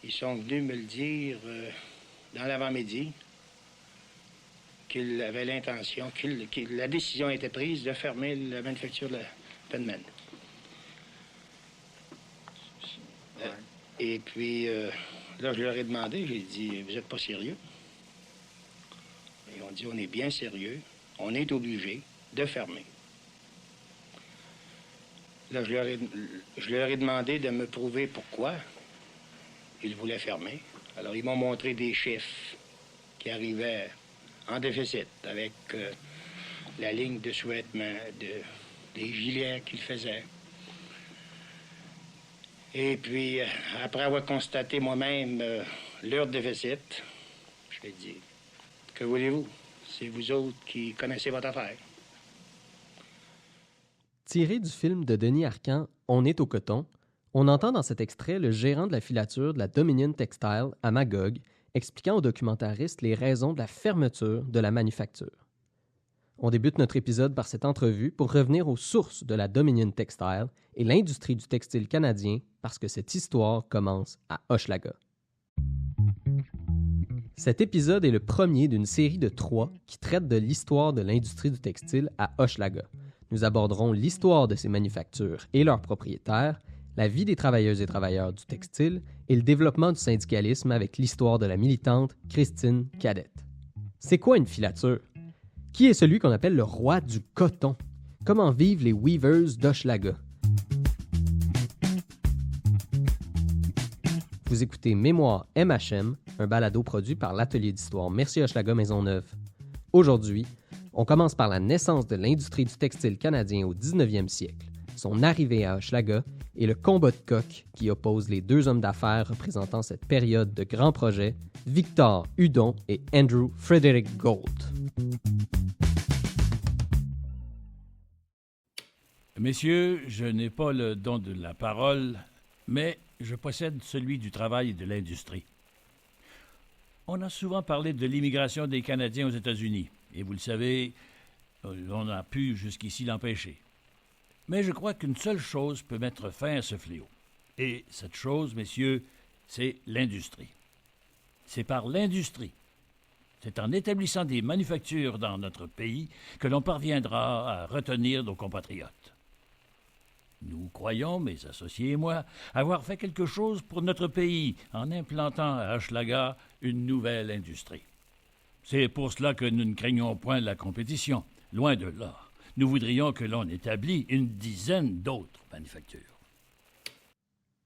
Ils sont venus me le dire dans l'avant-midi qu'ils avaient l'intention, que la décision a été prise de fermer la manufacture de la Penman. Et puis, là, je leur ai demandé, j'ai dit, vous n'êtes pas sérieux? Ils ont dit, on est bien sérieux, on est obligé de fermer. Là, je leur ai demandé de me prouver pourquoi ils voulaient fermer. Alors, ils m'ont montré des chiffres qui arrivaient en déficit avec la ligne de sous-vêtements, des gilets qu'ils faisaient. Et puis, après avoir constaté moi-même leur déficit, je ai dit, que voulez-vous? C'est vous autres qui connaissez votre affaire. Tiré du film de Denis Arcand, On est au coton, on entend dans cet extrait le gérant de la filature de la Dominion Textile à Magog expliquant aux documentaristes les raisons de la fermeture de la manufacture. On débute notre épisode par cette entrevue pour revenir aux sources de la Dominion Textile et l'industrie du textile canadien parce que cette histoire commence à Hochelaga. Cet épisode est le premier d'une série de 3 qui traite de l'histoire de l'industrie du textile à Hochelaga. Nous aborderons l'histoire de ces manufactures et leurs propriétaires, la vie des travailleuses et travailleurs du textile et le développement du syndicalisme avec l'histoire de la militante Christine Cadette. C'est quoi une filature? Qui est celui qu'on appelle le roi du coton? Comment vivent les weavers d'Hochelaga? Vous écoutez Mémoire MHM, un balado produit par l'Atelier d'histoire Mercier Hochelaga Maisonneuve. Aujourd'hui, on commence par la naissance de l'industrie du textile canadien au 19e siècle, son arrivée à Hochelaga et le combat de coq qui oppose les 2 hommes d'affaires représentant cette période de grands projets, Victor Hudon et Andrew Frederick Gould. Messieurs, je n'ai pas le don de la parole, mais je possède celui du travail et de l'industrie. On a souvent parlé de l'immigration des Canadiens aux États-Unis, et vous le savez, on a pu jusqu'ici l'empêcher. Mais je crois qu'une seule chose peut mettre fin à ce fléau. Et cette chose, messieurs, c'est l'industrie. C'est par l'industrie. C'est en établissant des manufactures dans notre pays que l'on parviendra à retenir nos compatriotes. Nous croyons, mes associés et moi, avoir fait quelque chose pour notre pays en implantant à Hochelaga une nouvelle industrie. C'est pour cela que nous ne craignons point la compétition. Loin de là. Nous voudrions que l'on établisse une dizaine d'autres manufactures.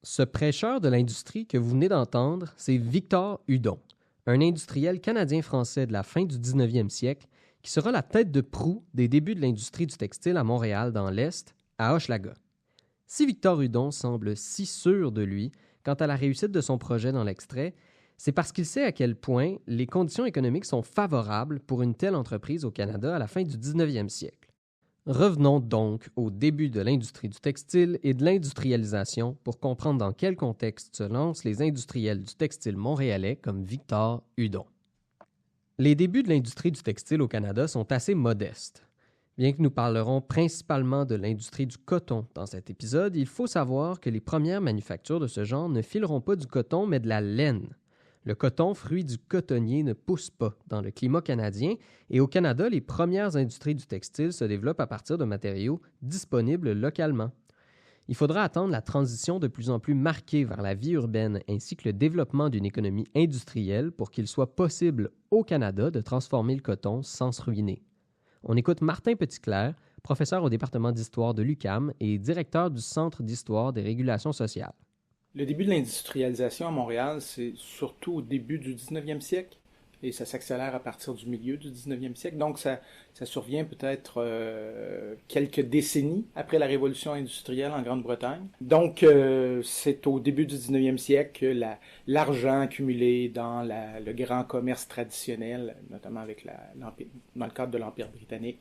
Ce prêcheur de l'industrie que vous venez d'entendre, c'est Victor Hudon, un industriel canadien-français de la fin du 19e siècle qui sera la tête de proue des débuts de l'industrie du textile à Montréal dans l'Est, à Hochelaga. Si Victor Hudon semble si sûr de lui quant à la réussite de son projet dans l'extrait, c'est parce qu'il sait à quel point les conditions économiques sont favorables pour une telle entreprise au Canada à la fin du 19e siècle. Revenons donc au début de l'industrie du textile et de l'industrialisation pour comprendre dans quel contexte se lancent les industriels du textile montréalais comme Victor Hudon. Les débuts de l'industrie du textile au Canada sont assez modestes. Bien que nous parlerons principalement de l'industrie du coton dans cet épisode, il faut savoir que les premières manufactures de ce genre ne fileront pas du coton mais de la laine. Le coton, fruit du cotonnier, ne pousse pas dans le climat canadien et au Canada, les premières industries du textile se développent à partir de matériaux disponibles localement. Il faudra attendre la transition de plus en plus marquée vers la vie urbaine ainsi que le développement d'une économie industrielle pour qu'il soit possible au Canada de transformer le coton sans se ruiner. On écoute Martin Petitclerc, professeur au département d'histoire de l'UQAM et directeur du Centre d'histoire des régulations sociales. Le début de l'industrialisation à Montréal, c'est surtout au début du 19e siècle et ça s'accélère à partir du milieu du 19e siècle. Donc, ça survient peut-être quelques décennies après la révolution industrielle en Grande-Bretagne. Donc, c'est au début du 19e siècle que l'argent accumulé dans le grand commerce traditionnel, notamment avec dans le cadre de l'Empire britannique,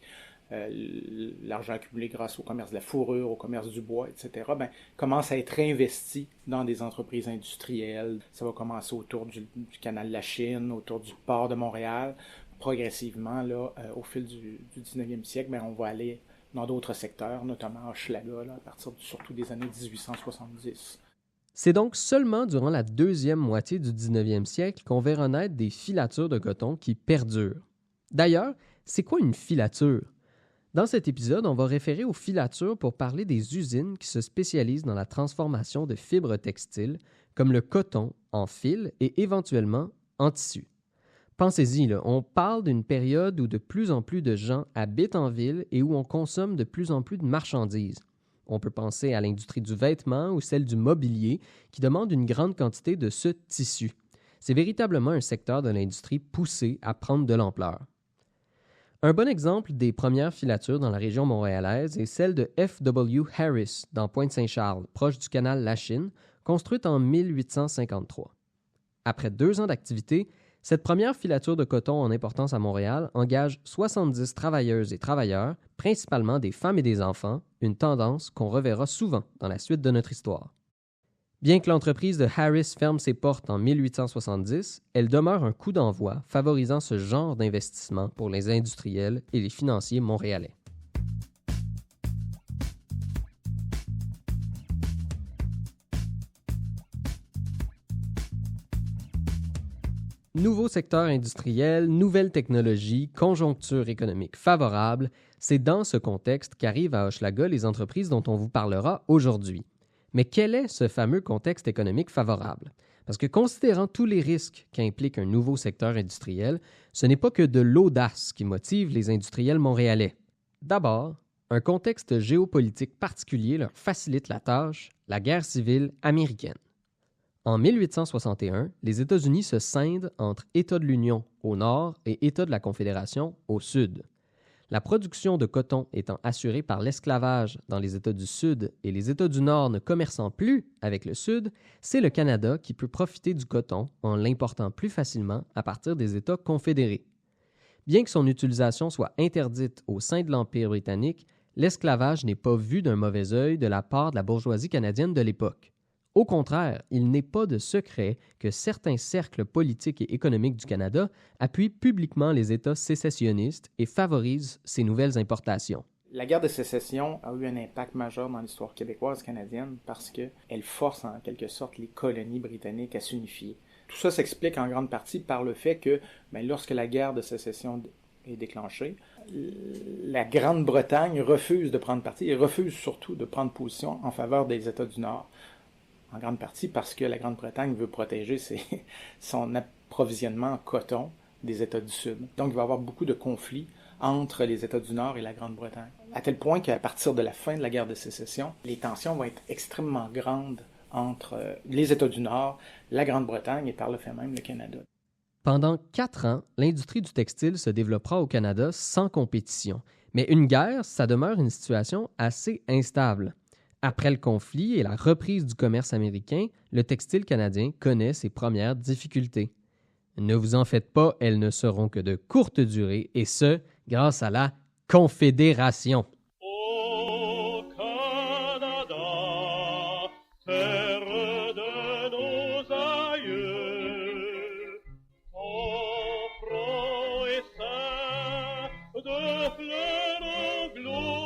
l'argent accumulé grâce au commerce de la fourrure, au commerce du bois, etc., commence à être investi dans des entreprises industrielles. Ça va commencer autour du canal de la Chine, autour du port de Montréal. Progressivement, là, au fil du 19e siècle, on va aller dans d'autres secteurs, notamment Hochelaga, à partir surtout des années 1870. C'est donc seulement durant la deuxième moitié du 19e siècle qu'on verra naître des filatures de coton qui perdurent. D'ailleurs, c'est quoi une filature? Dans cet épisode, on va référer aux filatures pour parler des usines qui se spécialisent dans la transformation de fibres textiles, comme le coton en fil et éventuellement en tissu. Pensez-y, là, on parle d'une période où de plus en plus de gens habitent en ville et où on consomme de plus en plus de marchandises. On peut penser à l'industrie du vêtement ou celle du mobilier qui demande une grande quantité de ce tissu. C'est véritablement un secteur de l'industrie poussé à prendre de l'ampleur. Un bon exemple des premières filatures dans la région montréalaise est celle de F.W. Harris dans Pointe-Saint-Charles, proche du canal Lachine, construite en 1853. Après 2 ans d'activité, cette première filature de coton en importance à Montréal engage 70 travailleuses et travailleurs, principalement des femmes et des enfants, une tendance qu'on reverra souvent dans la suite de notre histoire. Bien que l'entreprise de Harris ferme ses portes en 1870, elle demeure un coup d'envoi favorisant ce genre d'investissement pour les industriels et les financiers montréalais. Nouveau secteur industriel, nouvelles technologies, conjoncture économique favorable, c'est dans ce contexte qu'arrivent à Hochelaga les entreprises dont on vous parlera aujourd'hui. Mais quel est ce fameux contexte économique favorable? Parce que considérant tous les risques qu'implique un nouveau secteur industriel, ce n'est pas que de l'audace qui motive les industriels montréalais. D'abord, un contexte géopolitique particulier leur facilite la tâche, la guerre civile américaine. En 1861, les États-Unis se scindent entre États de l'Union au nord et États de la Confédération au sud. La production de coton étant assurée par l'esclavage dans les États du Sud et les États du Nord ne commerçant plus avec le Sud, c'est le Canada qui peut profiter du coton en l'important plus facilement à partir des États confédérés. Bien que son utilisation soit interdite au sein de l'Empire britannique, l'esclavage n'est pas vu d'un mauvais œil de la part de la bourgeoisie canadienne de l'époque. Au contraire, il n'est pas de secret que certains cercles politiques et économiques du Canada appuient publiquement les États sécessionnistes et favorisent ces nouvelles importations. La guerre de sécession a eu un impact majeur dans l'histoire québécoise canadienne parce qu'elle force en quelque sorte les colonies britanniques à s'unifier. Tout ça s'explique en grande partie par le fait que lorsque la guerre de sécession est déclenchée, la Grande-Bretagne refuse de prendre parti et refuse surtout de prendre position en faveur des États du Nord. En grande partie parce que la Grande-Bretagne veut protéger son approvisionnement en coton des États du Sud. Donc, il va y avoir beaucoup de conflits entre les États du Nord et la Grande-Bretagne. À tel point qu'à partir de la fin de la guerre de sécession, les tensions vont être extrêmement grandes entre les États du Nord, la Grande-Bretagne et par le fait même le Canada. Pendant 4 ans, l'industrie du textile se développera au Canada sans compétition. Mais une guerre, ça demeure une situation assez instable. Après le conflit et la reprise du commerce américain, le textile canadien connaît ses premières difficultés. Ne vous en faites pas, elles ne seront que de courte durée, et ce, grâce à la Confédération. Au Canada, terre de nos aïeux, ton front est ceint de fleurs glorieux.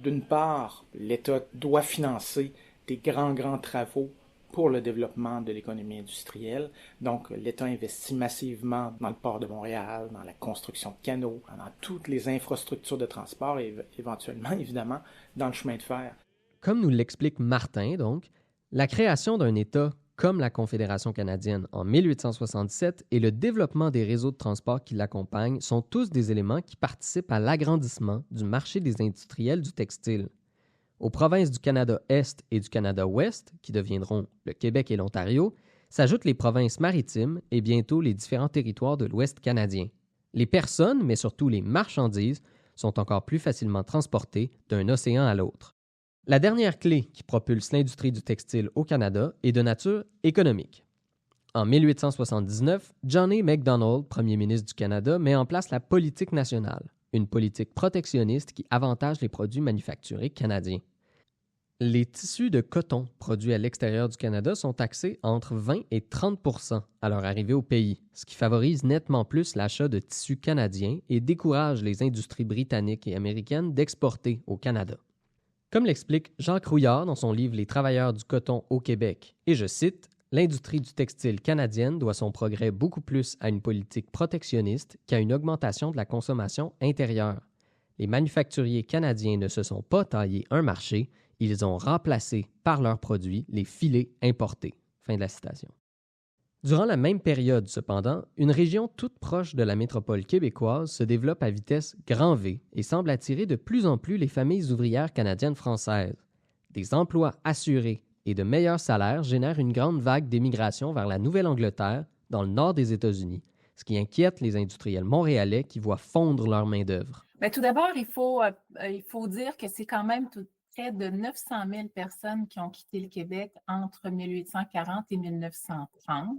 D'une part, l'État doit financer des grands travaux pour le développement de l'économie industrielle. Donc, l'État investit massivement dans le port de Montréal, dans la construction de canaux, dans toutes les infrastructures de transport et éventuellement, évidemment, dans le chemin de fer. Comme nous l'explique Martin, donc, la création d'un État comme la Confédération canadienne en 1867 et le développement des réseaux de transport qui l'accompagnent sont tous des éléments qui participent à l'agrandissement du marché des industriels du textile. Aux provinces du Canada-Est et du Canada-Ouest, qui deviendront le Québec et l'Ontario, s'ajoutent les provinces maritimes et bientôt les différents territoires de l'Ouest canadien. Les personnes, mais surtout les marchandises, sont encore plus facilement transportées d'un océan à l'autre. La dernière clé qui propulse l'industrie du textile au Canada est de nature économique. En 1879, John A. Macdonald, premier ministre du Canada, met en place la politique nationale, une politique protectionniste qui avantage les produits manufacturés canadiens. Les tissus de coton produits à l'extérieur du Canada sont taxés entre 20 et 30 % à leur arrivée au pays, ce qui favorise nettement plus l'achat de tissus canadiens et décourage les industries britanniques et américaines d'exporter au Canada. Comme l'explique Jacques Rouillard dans son livre Les travailleurs du coton au Québec, et je cite, « L'industrie du textile canadienne doit son progrès beaucoup plus à une politique protectionniste qu'à une augmentation de la consommation intérieure. Les manufacturiers canadiens ne se sont pas taillés un marché, ils ont remplacé par leurs produits les filets importés. » Fin de la citation. Durant la même période, cependant, une région toute proche de la métropole québécoise se développe à vitesse grand V et semble attirer de plus en plus les familles ouvrières canadiennes françaises. Des emplois assurés et de meilleurs salaires génèrent une grande vague d'émigration vers la Nouvelle-Angleterre, dans le nord des États-Unis, ce qui inquiète les industriels montréalais qui voient fondre leur main-d'œuvre. Bien, tout d'abord, il faut dire que c'est quand même près de 900 000 personnes qui ont quitté le Québec entre 1840 et 1930.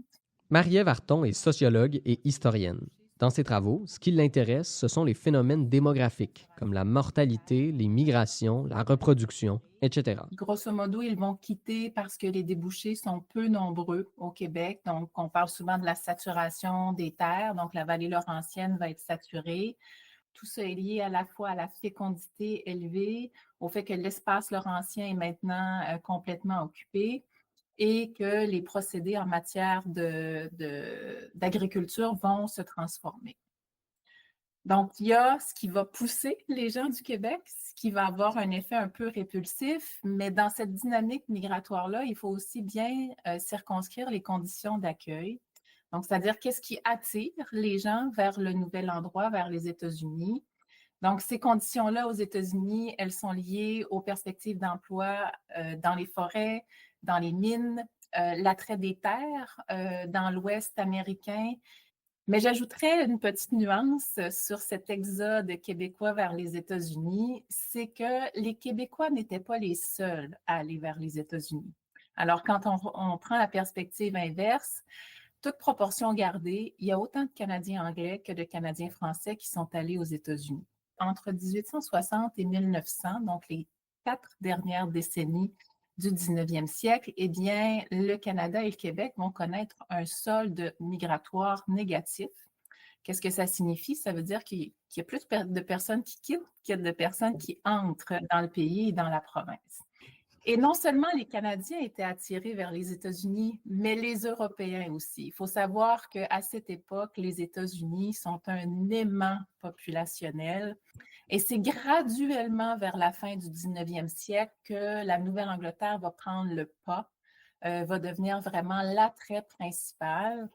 Marie-Ève Arton est sociologue et historienne. Dans ses travaux, ce qui l'intéresse, ce sont les phénomènes démographiques, comme la mortalité, les migrations, la reproduction, etc. Grosso modo, ils vont quitter parce que les débouchés sont peu nombreux au Québec. Donc, on parle souvent de la saturation des terres. Donc, la vallée laurentienne va être saturée. Tout ça est lié à la fois à la fécondité élevée, au fait que l'espace laurentien est maintenant complètement occupé et que les procédés en matière d'agriculture vont se transformer. Donc, il y a ce qui va pousser les gens du Québec, ce qui va avoir un effet un peu répulsif, mais dans cette dynamique migratoire-là, il faut aussi bien circonscrire les conditions d'accueil. Donc, c'est-à-dire qu'est-ce qui attire les gens vers le nouvel endroit, vers les États-Unis. Donc, ces conditions-là aux États-Unis, elles sont liées aux perspectives d'emploi dans les forêts, dans les mines, l'attrait des terres dans l'Ouest américain. Mais j'ajouterais une petite nuance sur cet exode québécois vers les États-Unis, c'est que les Québécois n'étaient pas les seuls à aller vers les États-Unis. Alors, quand on prend la perspective inverse, toute proportion gardée, il y a autant de Canadiens anglais que de Canadiens français qui sont allés aux États-Unis. Entre 1860 et 1900, donc les 4 dernières décennies du 19e siècle, eh bien, le Canada et le Québec vont connaître un solde migratoire négatif. Qu'est-ce que ça signifie? Ça veut dire qu'il y a plus de personnes qui quittent qu'il y a de personnes qui entrent dans le pays et dans la province. Et non seulement les Canadiens étaient attirés vers les États-Unis, mais les Européens aussi. Il faut savoir qu'à cette époque, les États-Unis sont un aimant populationnel. Et c'est graduellement vers la fin du 19e siècle que la Nouvelle-Angleterre va prendre le pas, va devenir vraiment l'attrait principal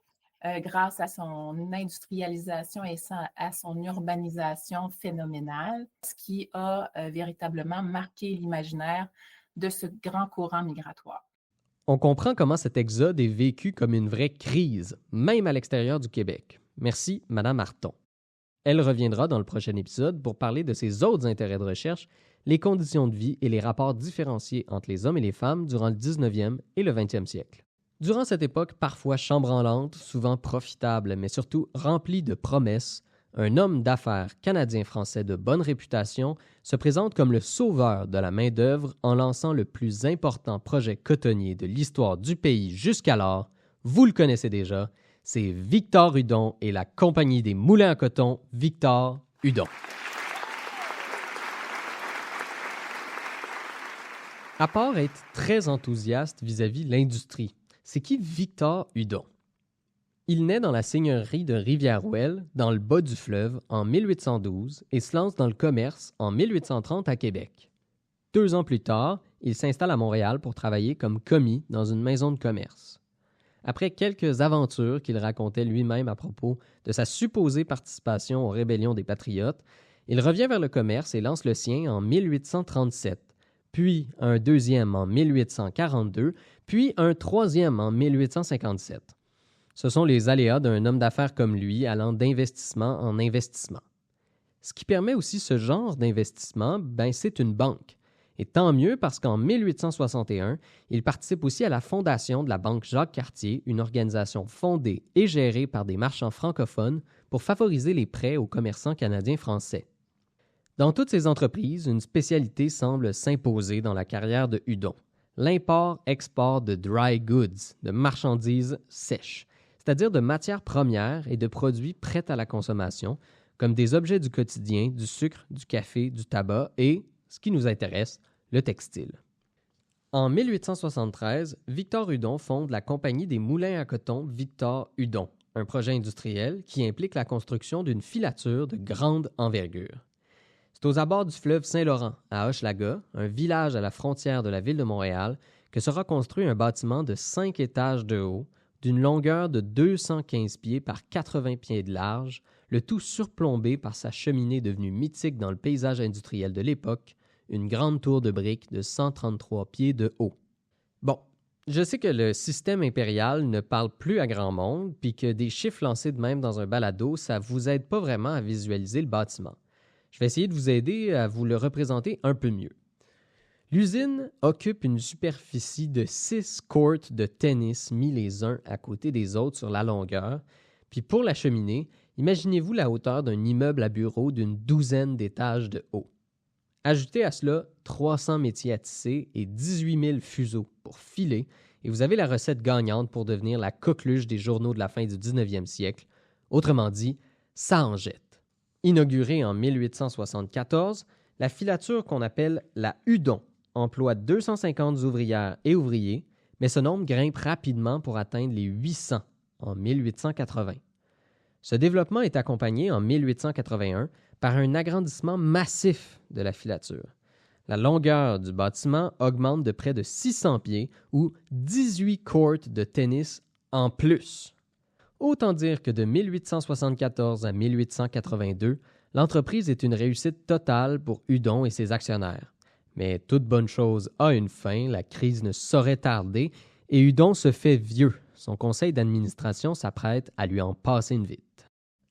grâce à son industrialisation et à son urbanisation phénoménale, ce qui a véritablement marqué l'imaginaire de ce grand courant migratoire. On comprend comment cet exode est vécu comme une vraie crise, même à l'extérieur du Québec. Merci, Mme Arton. Elle reviendra dans le prochain épisode pour parler de ses autres intérêts de recherche, les conditions de vie et les rapports différenciés entre les hommes et les femmes durant le 19e et le 20e siècle. Durant cette époque parfois chambranlante, souvent profitable, mais surtout remplie de promesses, un homme d'affaires canadien-français de bonne réputation se présente comme le sauveur de la main-d'œuvre en lançant le plus important projet cotonnier de l'histoire du pays jusqu'alors. Vous le connaissez déjà, c'est Victor Hudon et la compagnie des moulins à coton Victor Hudon. À part être très enthousiaste vis-à-vis l'industrie, c'est qui Victor Hudon? Il naît dans la seigneurie de Rivière-Ouelle, dans le bas du fleuve, en 1812 et se lance dans le commerce en 1830 à Québec. 2 ans plus tard, il s'installe à Montréal pour travailler comme commis dans une maison de commerce. Après quelques aventures qu'il racontait lui-même à propos de sa supposée participation aux rébellions des Patriotes, il revient vers le commerce et lance le sien en 1837, puis un deuxième en 1842, puis un troisième en 1857. Ce sont les aléas d'un homme d'affaires comme lui allant d'investissement en investissement. Ce qui permet aussi ce genre d'investissement, c'est une banque. Et tant mieux parce qu'en 1861, il participe aussi à la fondation de la Banque Jacques-Cartier, une organisation fondée et gérée par des marchands francophones pour favoriser les prêts aux commerçants canadiens-français. Dans toutes ces entreprises, une spécialité semble s'imposer dans la carrière de Hudon: l'import-export de dry goods, de marchandises sèches, c'est-à-dire de matières premières et de produits prêts à la consommation, comme des objets du quotidien, du sucre, du café, du tabac et, ce qui nous intéresse, le textile. En 1873, Victor Hudon fonde la Compagnie des moulins à coton Victor Hudon, un projet industriel qui implique la construction d'une filature de grande envergure. C'est aux abords du fleuve Saint-Laurent, à Hochelaga, un village à la frontière de la ville de Montréal, que sera construit un bâtiment de 5 étages de haut, d'une longueur de 215 pieds par 80 pieds de large, le tout surplombé par sa cheminée devenue mythique dans le paysage industriel de l'époque, une grande tour de briques de 133 pieds de haut. Bon, je sais que le système impérial ne parle plus à grand monde, puis que des chiffres lancés de même dans un balado, ça vous aide pas vraiment à visualiser le bâtiment. Je vais essayer de vous aider à vous le représenter un peu mieux. L'usine occupe une superficie de 6 courts de tennis mis les uns à côté des autres sur la longueur, puis pour la cheminée, imaginez-vous la hauteur d'un immeuble à bureaux d'une douzaine d'étages de haut. Ajoutez à cela 300 métiers à tisser et 18 000 fuseaux pour filer, et vous avez la recette gagnante pour devenir la coqueluche des journaux de la fin du 19e siècle. Autrement dit, ça en jette. Inaugurée en 1874, la filature qu'on appelle la Hudon emploie 250 ouvrières et ouvriers, mais ce nombre grimpe rapidement pour atteindre les 800 en 1880. Ce développement est accompagné en 1881 par un agrandissement massif de la filature. La longueur du bâtiment augmente de près de 600 pieds ou 18 courts de tennis en plus. Autant dire que de 1874 à 1882, l'entreprise est une réussite totale pour Hudon et ses actionnaires. Mais toute bonne chose a une fin, la crise ne saurait tarder, et Hudon se fait vieux. Son conseil d'administration s'apprête à lui en passer une vite.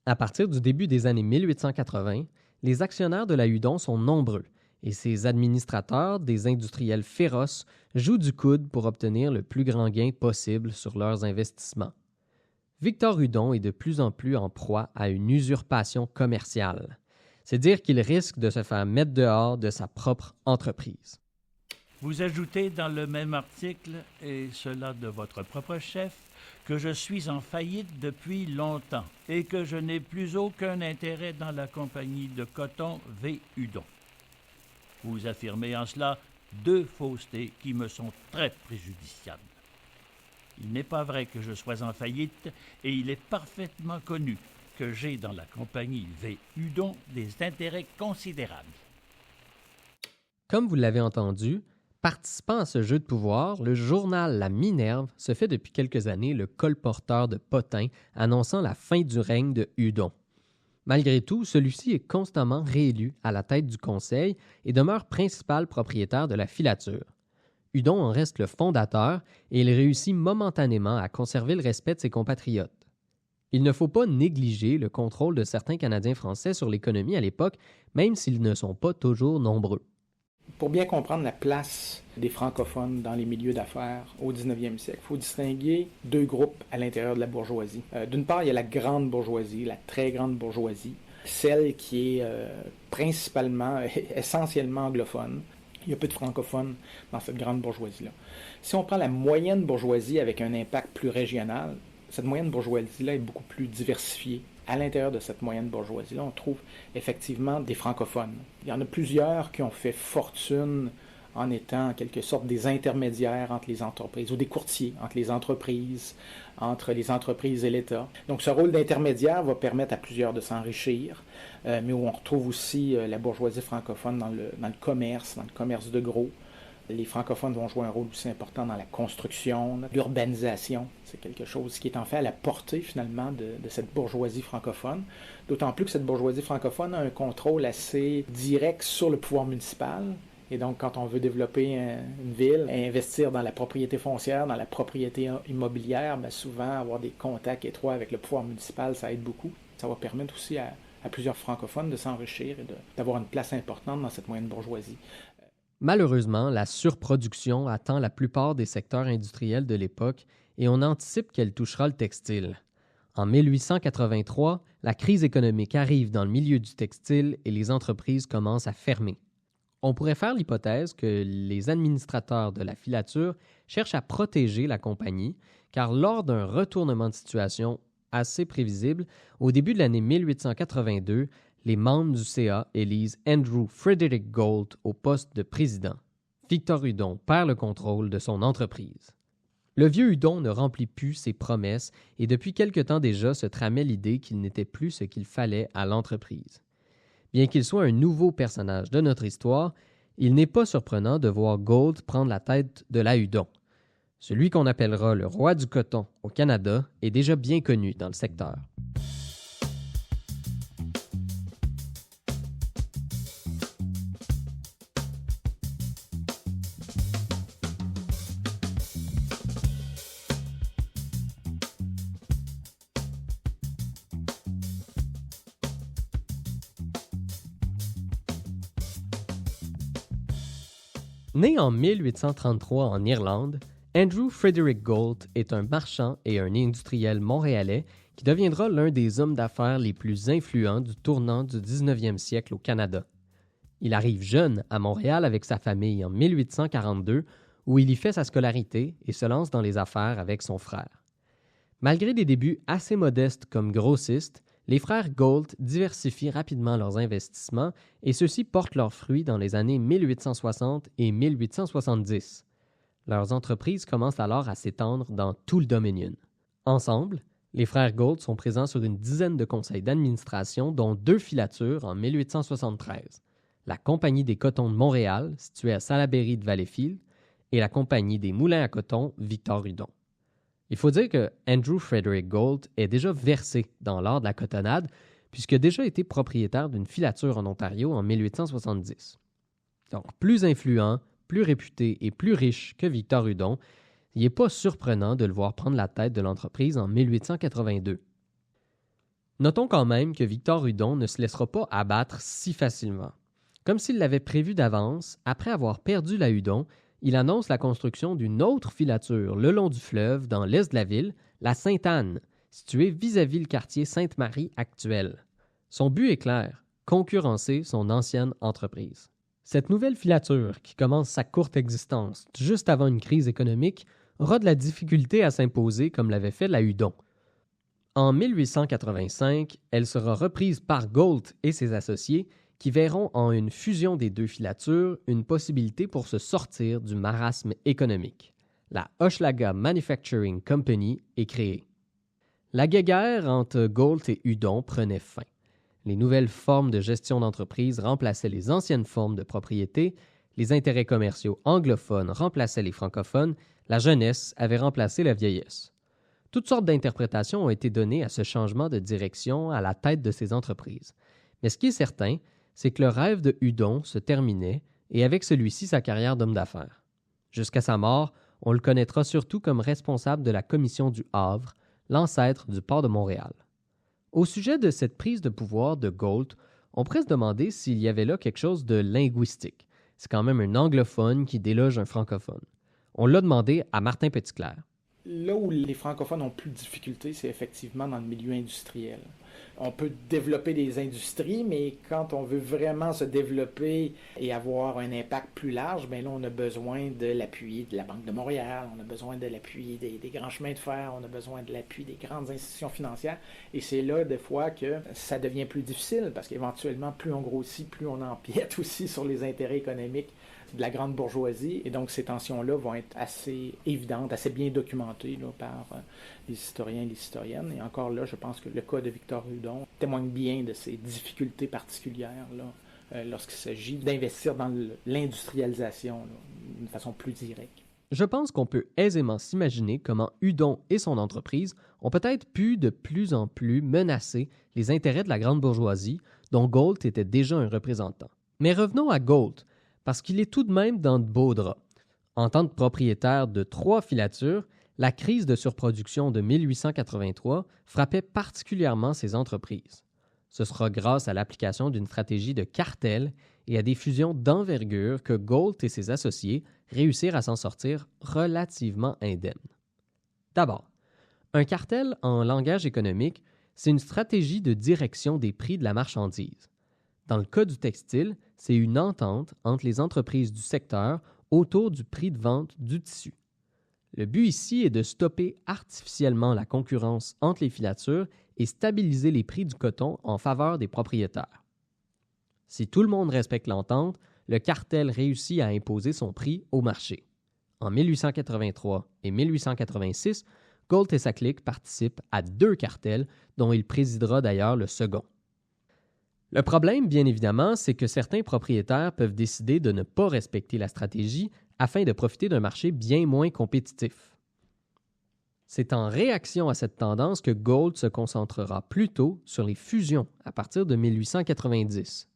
À partir du début des années 1880, les actionnaires de la Hudon sont nombreux, et ses administrateurs, des industriels féroces, jouent du coude pour obtenir le plus grand gain possible sur leurs investissements. Victor Hudon est de plus en plus en proie à une usurpation commerciale. C'est dire qu'il risque de se faire mettre dehors de sa propre entreprise. Vous ajoutez dans le même article, et cela de votre propre chef, que je suis en faillite depuis longtemps et que je n'ai plus aucun intérêt dans la compagnie de coton V. Hudon. Vous affirmez en cela 2 faussetés qui me sont très préjudiciables. Il n'est pas vrai que je sois en faillite et il est parfaitement connu que j'ai dans la compagnie V. Hudon des intérêts considérables. Comme vous l'avez entendu, participant à ce jeu de pouvoir, le journal La Minerve se fait depuis quelques années le colporteur de potins annonçant la fin du règne de Hudon. Malgré tout, celui-ci est constamment réélu à la tête du conseil et demeure principal propriétaire de la filature. Hudon en reste le fondateur et il réussit momentanément à conserver le respect de ses compatriotes. Il ne faut pas négliger le contrôle de certains Canadiens français sur l'économie à l'époque, même s'ils ne sont pas toujours nombreux. Pour bien comprendre la place des francophones dans les milieux d'affaires au 19e siècle, il faut distinguer 2 groupes à l'intérieur de la bourgeoisie. D'une part, il y a la grande bourgeoisie, la très grande bourgeoisie, celle qui est principalement, essentiellement anglophone. Il y a peu de francophones dans cette grande bourgeoisie-là. Si on prend la moyenne bourgeoisie avec un impact plus régional, cette moyenne bourgeoisie-là est beaucoup plus diversifiée. À l'intérieur de cette moyenne bourgeoisie-là, on trouve effectivement des francophones. Il y en a plusieurs qui ont fait fortune en étant en quelque sorte des intermédiaires entre les entreprises, ou des courtiers entre les entreprises et l'État. Donc ce rôle d'intermédiaire va permettre à plusieurs de s'enrichir, mais où on retrouve aussi la bourgeoisie francophone dans le commerce de gros. Les francophones vont jouer un rôle aussi important dans la construction, l'urbanisation. C'est quelque chose qui est en fait à la portée finalement de cette bourgeoisie francophone. D'autant plus que cette bourgeoisie francophone a un contrôle assez direct sur le pouvoir municipal. Et donc, quand on veut développer une ville, investir dans la propriété foncière, dans la propriété immobilière, bien souvent avoir des contacts étroits avec le pouvoir municipal, ça aide beaucoup. Ça va permettre aussi à plusieurs francophones de s'enrichir et d'avoir une place importante dans cette moyenne bourgeoisie. Malheureusement, la surproduction attend la plupart des secteurs industriels de l'époque et on anticipe qu'elle touchera le textile. En 1883, la crise économique arrive dans le milieu du textile et les entreprises commencent à fermer. On pourrait faire l'hypothèse que les administrateurs de la filature cherchent à protéger la compagnie, car lors d'un retournement de situation assez prévisible, au début de l'année 1882, les membres du CA élisent Andrew Frederick Galt au poste de président. Victor Hudon perd le contrôle de son entreprise. Le vieux Hudon ne remplit plus ses promesses et depuis quelque temps déjà se tramait l'idée qu'il n'était plus ce qu'il fallait à l'entreprise. Bien qu'il soit un nouveau personnage de notre histoire, il n'est pas surprenant de voir Galt prendre la tête de la Hudon. Celui qu'on appellera le roi du coton au Canada est déjà bien connu dans le secteur. Né en 1833 en Irlande, Andrew Frederick Galt est un marchand et un industriel montréalais qui deviendra l'un des hommes d'affaires les plus influents du tournant du 19e siècle au Canada. Il arrive jeune à Montréal avec sa famille en 1842, où il y fait sa scolarité et se lance dans les affaires avec son frère. Malgré des débuts assez modestes comme grossistes, les frères Galt diversifient rapidement leurs investissements et ceux-ci portent leurs fruits dans les années 1860 et 1870. Leurs entreprises commencent alors à s'étendre dans tout le Dominion. Ensemble, les frères Galt sont présents sur une dizaine de conseils d'administration, dont 2 filatures en 1873. La Compagnie des cotons de Montréal, située à Salaberry de Valleyfield, et la Compagnie des moulins à coton Victor Hudon. Il faut dire que Andrew Frederick Galt est déjà versé dans l'art de la cotonnade, puisqu'il a déjà été propriétaire d'une filature en Ontario en 1870. Donc, plus influent, plus réputé et plus riche que Victor Hudon, il n'est pas surprenant de le voir prendre la tête de l'entreprise en 1882. Notons quand même que Victor Hudon ne se laissera pas abattre si facilement. Comme s'il l'avait prévu d'avance, après avoir perdu la Hudon, il annonce la construction d'une autre filature le long du fleuve dans l'est de la ville, la Sainte-Anne, située vis-à-vis le quartier Sainte-Marie actuel. Son but est clair, concurrencer son ancienne entreprise. Cette nouvelle filature, qui commence sa courte existence juste avant une crise économique, aura de la difficulté à s'imposer comme l'avait fait la Hudon. En 1885, elle sera reprise par Galt et ses associés, qui verront en une fusion des 2 filatures une possibilité pour se sortir du marasme économique. La Hochelaga Manufacturing Company est créée. La guéguerre entre Galt et Hudon prenait fin. Les nouvelles formes de gestion d'entreprise remplaçaient les anciennes formes de propriété, les intérêts commerciaux anglophones remplaçaient les francophones, la jeunesse avait remplacé la vieillesse. Toutes sortes d'interprétations ont été données à ce changement de direction à la tête de ces entreprises. Mais ce qui est certain, c'est que le rêve de Hudon se terminait et avec celui-ci sa carrière d'homme d'affaires. Jusqu'à sa mort, on le connaîtra surtout comme responsable de la Commission du Havre, l'ancêtre du port de Montréal. Au sujet de cette prise de pouvoir de Galt, on pourrait se demander s'il y avait là quelque chose de linguistique. C'est quand même un anglophone qui déloge un francophone. On l'a demandé à Martin Petitclerc. Là où les francophones ont plus de difficultés, c'est effectivement dans le milieu industriel. On peut développer des industries, mais quand on veut vraiment se développer et avoir un impact plus large, bien là, on a besoin de l'appui de la Banque de Montréal, on a besoin de l'appui des grands chemins de fer, on a besoin de l'appui des grandes institutions financières. Et c'est là, des fois, que ça devient plus difficile, parce qu'éventuellement, plus on grossit, plus on empiète aussi sur les intérêts économiques de la grande bourgeoisie. Et donc, ces tensions-là vont être assez évidentes, assez bien documentées là, par les historiens et les historiennes. Et encore là, je pense que le cas de Victor Hudon témoigne bien de ces difficultés particulières là, lorsqu'il s'agit d'investir dans l'industrialisation d'une façon plus directe. Je pense qu'on peut aisément s'imaginer comment Hudon et son entreprise ont peut-être pu de plus en plus menacer les intérêts de la grande bourgeoisie, dont Galt était déjà un représentant. Mais revenons à Galt, parce qu'il est tout de même dans de beaux draps. En tant que propriétaire de 3 filatures, la crise de surproduction de 1883 frappait particulièrement ces entreprises. Ce sera grâce à l'application d'une stratégie de cartel et à des fusions d'envergure que Galt et ses associés réussirent à s'en sortir relativement indemnes. D'abord, un cartel en langage économique, c'est une stratégie de direction des prix de la marchandise. Dans le cas du textile, c'est une entente entre les entreprises du secteur autour du prix de vente du tissu. Le but ici est de stopper artificiellement la concurrence entre les filatures et stabiliser les prix du coton en faveur des propriétaires. Si tout le monde respecte l'entente, le cartel réussit à imposer son prix au marché. En 1883 et 1886, Galt et sa clique participent à 2 cartels, dont il présidera d'ailleurs le second. Le problème, bien évidemment, c'est que certains propriétaires peuvent décider de ne pas respecter la stratégie afin de profiter d'un marché bien moins compétitif. C'est en réaction à cette tendance que Galt se concentrera plutôt sur les fusions à partir de 1890.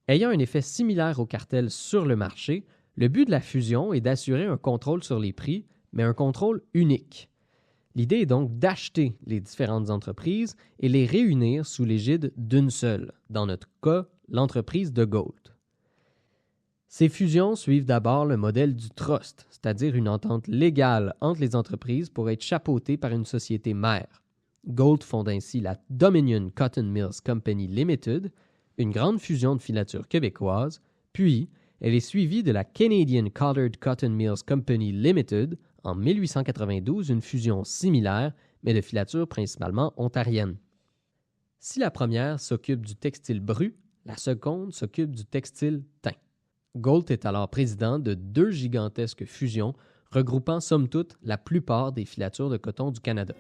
Ayant un effet similaire au cartel sur le marché, le but de la fusion est d'assurer un contrôle sur les prix, mais un contrôle unique. L'idée est donc d'acheter les différentes entreprises et les réunir sous l'égide d'une seule, dans notre cas, l'entreprise de Galt. Ces fusions suivent d'abord le modèle du trust, c'est-à-dire une entente légale entre les entreprises pour être chapeautées par une société mère. Galt fonde ainsi la Dominion Cotton Mills Company Limited, une grande fusion de filature québécoise, puis elle est suivie de la Canadian Coloured Cotton Mills Company Limited en 1892, une fusion similaire, mais de filature principalement ontarienne. Si la première s'occupe du textile brut, la seconde s'occupe du textile teint. Galt est alors président de 2 gigantesques fusions regroupant somme toute la plupart des filatures de coton du Canada.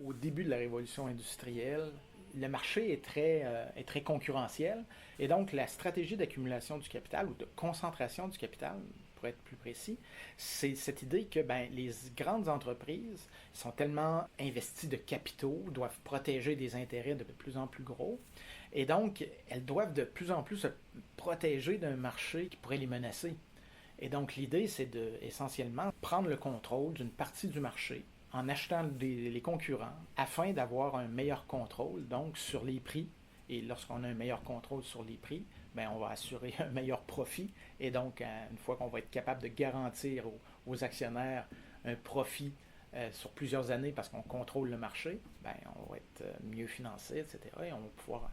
Au début de la révolution industrielle, le marché est très concurrentiel et donc la stratégie d'accumulation du capital ou de concentration du capital, pour être plus précis, c'est cette idée que les grandes entreprises sont tellement investies de capitaux, doivent protéger des intérêts de plus en plus gros et donc elles doivent de plus en plus se protéger d'un marché qui pourrait les menacer. Et donc l'idée, c'est de essentiellement prendre le contrôle d'une partie du marché en achetant les concurrents afin d'avoir un meilleur contrôle donc sur les prix. Et lorsqu'on a un meilleur contrôle sur les prix, on va assurer un meilleur profit. Et donc, une fois qu'on va être capable de garantir aux actionnaires un profit sur plusieurs années parce qu'on contrôle le marché, on va être mieux financé, etc. Et on va pouvoir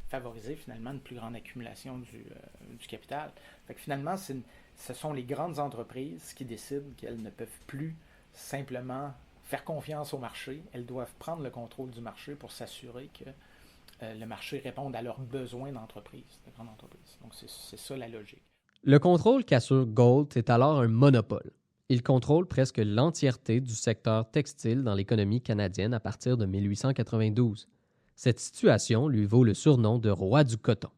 favoriser finalement une plus grande accumulation du capital. Fait que finalement, ce sont les grandes entreprises qui décident qu'elles ne peuvent plus simplement faire confiance au marché. Elles doivent prendre le contrôle du marché pour s'assurer que le marché réponde à leurs besoins d'entreprise, de grandes entreprises. Donc, c'est ça la logique. Le contrôle qu'assure Galt est alors un monopole. Il contrôle presque l'entièreté du secteur textile dans l'économie canadienne à partir de 1892. Cette situation lui vaut le surnom de roi du coton.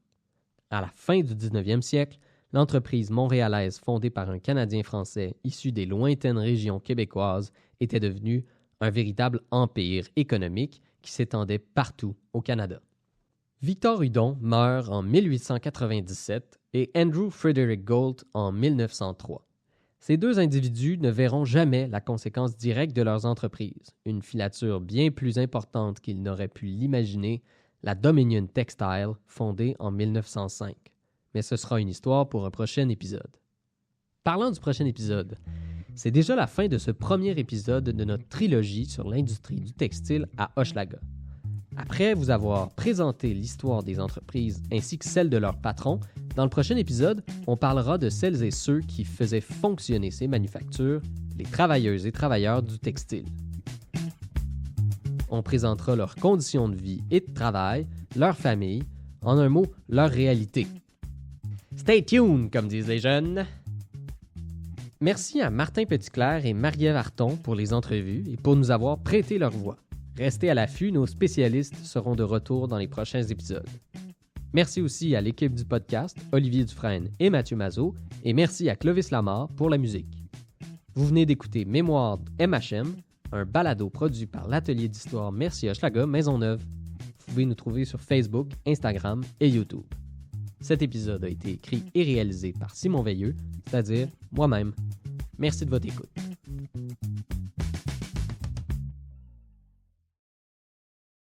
À la fin du 19e siècle, l'entreprise montréalaise fondée par un Canadien français issu des lointaines régions québécoises était devenue un véritable empire économique qui s'étendait partout au Canada. Victor Hudon meurt en 1897 et Andrew Frederick Galt en 1903. Ces 2 individus ne verront jamais la conséquence directe de leurs entreprises, une filature bien plus importante qu'ils n'auraient pu l'imaginer, la Dominion Textile, fondée en 1905. Mais ce sera une histoire pour un prochain épisode. Parlant du prochain épisode, c'est déjà la fin de ce premier épisode de notre trilogie sur l'industrie du textile à Hochelaga. Après vous avoir présenté l'histoire des entreprises ainsi que celle de leurs patrons, dans le prochain épisode, on parlera de celles et ceux qui faisaient fonctionner ces manufactures, les travailleuses et travailleurs du textile. On présentera leurs conditions de vie et de travail, leur famille, en un mot, leur réalité. Stay tuned, comme disent les jeunes! Merci à Martin Petitclerc et Marie-Ève Arton pour les entrevues et pour nous avoir prêté leur voix. Restez à l'affût, nos spécialistes seront de retour dans les prochains épisodes. Merci aussi à l'équipe du podcast, Olivier Dufresne et Mathieu Mazot, et merci à Clovis Lamarre pour la musique. Vous venez d'écouter Mémoire MHM, un balado produit par l'Atelier d'Histoire Merci Hochelaga Maisonneuve. Vous pouvez nous trouver sur Facebook, Instagram et YouTube. Cet épisode a été écrit et réalisé par Simon Veilleux, c'est-à-dire moi-même. Merci de votre écoute.